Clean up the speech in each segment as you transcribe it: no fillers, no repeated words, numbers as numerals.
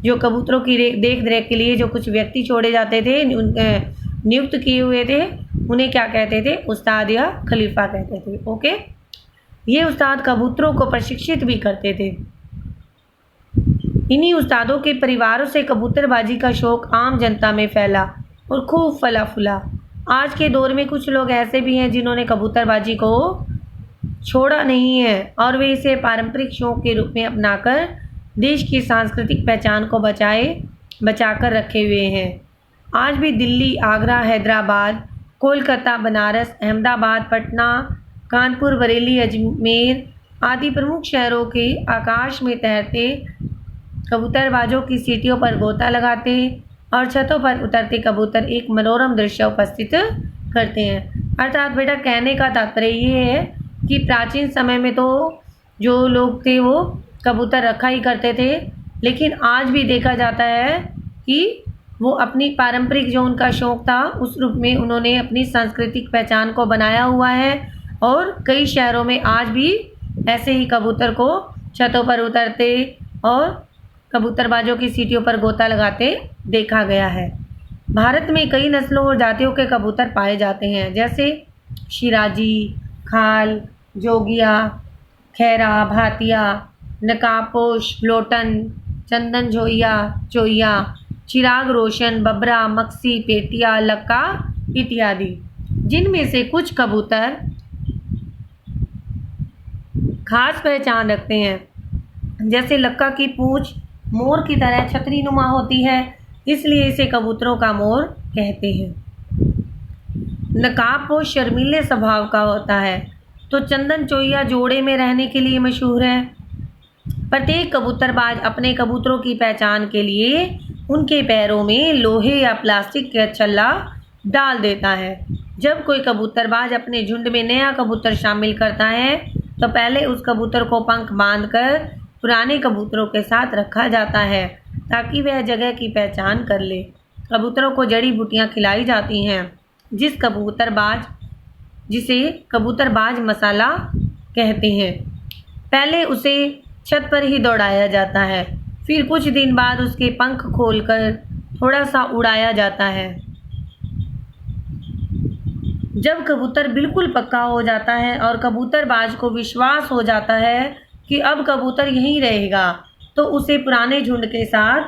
जो कबूतरों की देख रेख के लिए जो कुछ व्यक्ति छोड़े जाते थे, नियुक्त किए हुए थे, उन्हें क्या कहते थे? उस्ताद या खलीफा कहते थे। ओके, ये उस्ताद कबूतरों को प्रशिक्षित भी करते थे। इन्हीं उस्तादों के परिवारों से कबूतरबाजी का शौक आम जनता में फैला और खूब फला फूला। आज के दौर में कुछ लोग ऐसे भी हैं जिन्होंने कबूतरबाजी को छोड़ा नहीं है और वे इसे पारंपरिक शौक के रूप में अपनाकर देश की सांस्कृतिक पहचान को बचाकर रखे हुए हैं। आज भी दिल्ली, आगरा, हैदराबाद, कोलकाता, बनारस, अहमदाबाद, पटना, कानपुर, बरेली, अजमेर आदि प्रमुख शहरों के आकाश में तैरते कबूतरबाजों की सीटियों पर गोता लगाते और छतों पर उतरते कबूतर एक मनोरम दृश्य उपस्थित करते हैं। अर्थात बेटा कहने का तात्पर्य ये है कि प्राचीन समय में तो जो लोग थे वो कबूतर रखा ही करते थे, लेकिन आज भी देखा जाता है कि वो अपनी पारंपरिक जो उनका शौक था उस रूप में उन्होंने अपनी सांस्कृतिक पहचान को बनाया हुआ है और कई शहरों में आज भी ऐसे ही कबूतर को छतों पर उतरते और कबूतरबाजों की सीटियों पर गोता लगाते देखा गया है। भारत में कई नस्लों और जातियों के कबूतर पाए जाते हैं, जैसे शिराजी, खाल, जोगिया, खैरा, भातिया, नकाबपोश, लोटन, चंदन चोइया, चिराग रोशन, बबरा, मक्सी, पेटिया, लक्का इत्यादि। जिनमें से कुछ कबूतर खास पहचान रखते हैं, जैसे लक्का की पूंछ मोर की तरह छतरी नुमा होती है, इसलिए इसे कबूतरों का मोर कहते हैं। नकाबपोश शर्मीले स्वभाव का होता है, तो चंदन चोइया जोड़े में रहने के लिए मशहूर है। प्रत्येक कबूतरबाज अपने कबूतरों की पहचान के लिए उनके पैरों में लोहे या प्लास्टिक का छल्ला डाल देता है। जब कोई कबूतरबाज अपने झुंड में नया कबूतर शामिल करता है तो पहले उस कबूतर को पंख बांधकर पुराने कबूतरों के साथ रखा जाता है ताकि वह जगह की पहचान कर ले। कबूतरों को जड़ी बूटियां खिलाई जाती हैं जिसे कबूतरबाज मसाला कहते हैं। पहले उसे छत पर ही दौड़ाया जाता है, फिर कुछ दिन बाद उसके पंख खोलकर थोड़ा सा उड़ाया जाता है। जब कबूतर बिल्कुल पक्का हो जाता है और कबूतरबाज को विश्वास हो जाता है कि अब कबूतर यहीं रहेगा, तो उसे पुराने झुंड के साथ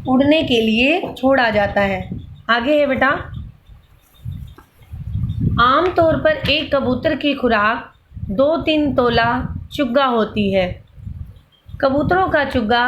उड़ने के लिए छोड़ा जाता है। आगे है बेटा, आमतौर पर एक कबूतर की खुराक 2-3 तोला चुग्गा होती है। कबूतरों का चुग्गा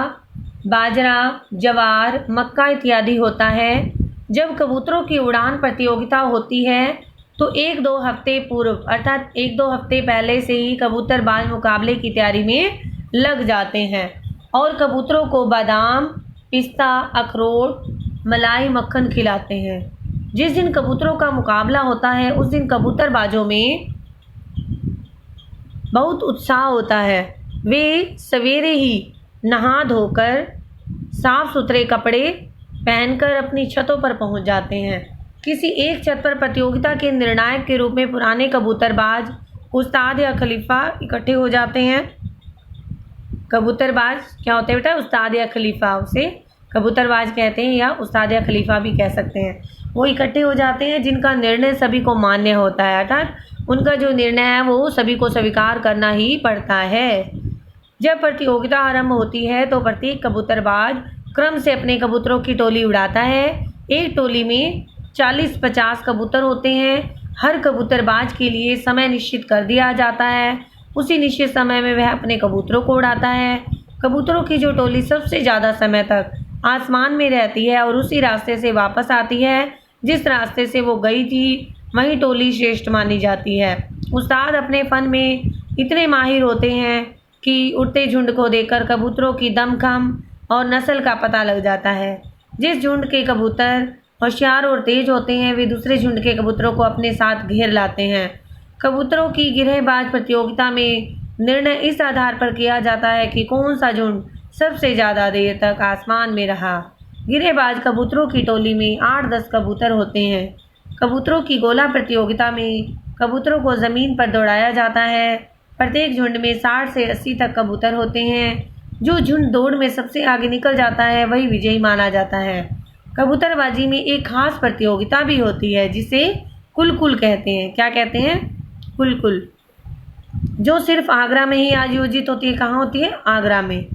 बाजरा, जवार, मक्का इत्यादि होता है। जब कबूतरों की उड़ान प्रतियोगिता होती है तो 1-2 हफ्ते पूर्व अर्थात 1-2 हफ्ते पहले से ही कबूतरबाज मुकाबले की तैयारी में लग जाते हैं और कबूतरों को बादाम, पिस्ता, अखरोट, मलाई, मक्खन खिलाते हैं। जिस दिन कबूतरों का मुकाबला होता है उस दिन कबूतरबाजों में बहुत उत्साह होता है। वे सवेरे ही नहा धोकर साफ सुथरे कपड़े पहनकर अपनी छतों पर पहुंच जाते हैं। किसी एक छत पर प्रतियोगिता के निर्णायक के रूप में पुराने कबूतरबाज, उस्ताद या खलीफा इकट्ठे हो जाते हैं। कबूतरबाज क्या होते हैं बेटा? उस्ताद या खलीफा, उसे कबूतरबाज कहते हैं या उस्ताद या खलीफा भी कह सकते हैं। वो इकट्ठे हो जाते हैं जिनका निर्णय सभी को मान्य होता है, अर्थात उनका जो निर्णय है वो सभी को स्वीकार करना ही पड़ता है। जब प्रतियोगिता आरंभ होती है तो प्रत्येक कबूतरबाज क्रम से अपने कबूतरों की टोली उड़ाता है। एक टोली में 40-50 कबूतर होते हैं। हर कबूतरबाज के लिए समय निश्चित कर दिया जाता है। उसी निश्चित समय में वह अपने कबूतरों को उड़ाता है। कबूतरों की जो टोली सबसे ज़्यादा समय तक आसमान में रहती है और उसी रास्ते से वापस आती है जिस रास्ते से वो गई थी, वही टोली श्रेष्ठ मानी जाती है। उस्ताद अपने फन में इतने माहिर होते हैं कि उड़ते झुंड को देखकर कबूतरों की दमखम और नस्ल का पता लग जाता है। जिस झुंड के कबूतर होशियार और तेज होते हैं वे दूसरे झुंड के कबूतरों को अपने साथ घेर लाते हैं। कबूतरों की गिरहबाज प्रतियोगिता में निर्णय इस आधार पर किया जाता है कि कौन सा झुंड सबसे ज़्यादा देर तक आसमान में रहा। गिरहबाज कबूतरों की टोली में 8-10 कबूतर होते हैं। कबूतरों की गोला प्रतियोगिता में कबूतरों को ज़मीन पर दौड़ाया जाता है। प्रत्येक झुंड में 60 से 80 तक कबूतर होते हैं। जो झुंड दौड़ में सबसे आगे निकल जाता है वही विजयी माना जाता है। कबूतरबाजी में एक खास प्रतियोगिता भी होती है जिसे कुलकुल कहते हैं। क्या कहते हैं? कुलकुल, जो सिर्फ आगरा में ही आयोजित होती है। कहाँ होती है? आगरा में।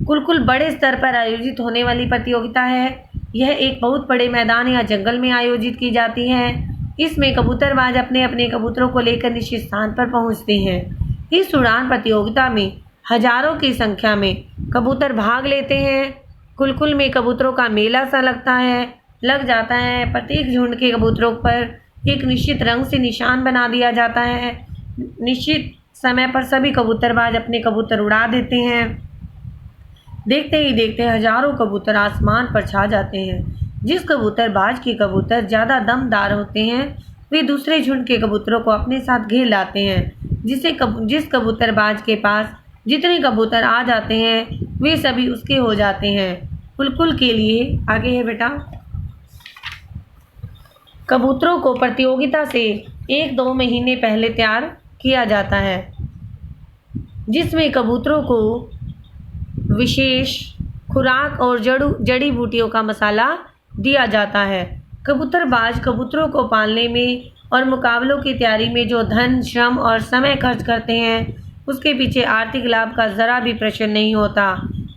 कुलकुल बड़े स्तर पर आयोजित होने वाली प्रतियोगिता है। यह एक बहुत बड़े मैदान या जंगल में आयोजित की जाती है। इसमें कबूतरबाज अपने अपने कबूतरों को लेकर निश्चित स्थान पर पहुंचते हैं। इस उड़ान प्रतियोगिता में हजारों की संख्या में कबूतर भाग लेते हैं। कुलकुल में कबूतरों का मेला सा लग जाता है। प्रत्येक झुंड के कबूतरों पर एक निश्चित रंग से निशान बना दिया जाता है। निश्चित समय पर सभी कबूतरबाज अपने कबूतर उड़ा देते हैं। देखते ही देखते हजारों कबूतर आसमान पर छा जाते हैं। जिस कबूतरबाज के कबूतर ज़्यादा दमदार होते हैं वे दूसरे झुंड के कबूतरों को अपने साथ घेर लाते हैं। जिस कबूतरबाज के पास जितने कबूतर आ जाते हैं वे सभी उसके हो जाते हैं। कुलकुल के लिए आगे है बेटा। कबूतरों को प्रतियोगिता से 1-2 महीने पहले तैयार किया जाता है, जिसमें कबूतरों को विशेष खुराक और जड़ी बूटियों का मसाला दिया जाता है। कबूतरबाज कबूतरों को पालने में और मुकाबलों की तैयारी में जो धन, श्रम और समय खर्च करते हैं उसके पीछे आर्थिक लाभ का ज़रा भी प्रश्न नहीं होता,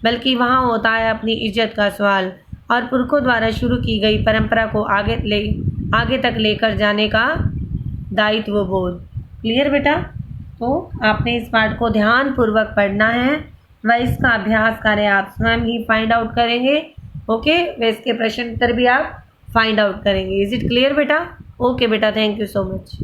बल्कि वहाँ होता है अपनी इज्जत का सवाल और पुरखों द्वारा शुरू की गई परंपरा को आगे तक लेकर जाने का दायित्व बोध। क्लियर बेटा? तो आपने इस पाठ को ध्यानपूर्वक पढ़ना है व इसका अभ्यास कार्य आप स्वयं ही फाइंड आउट करेंगे। ओके, व इसके प्रश्न उत्तर भी आप फाइंड आउट करेंगे। इज इट क्लियर बेटा? ओके बेटा, थैंक यू सो मच।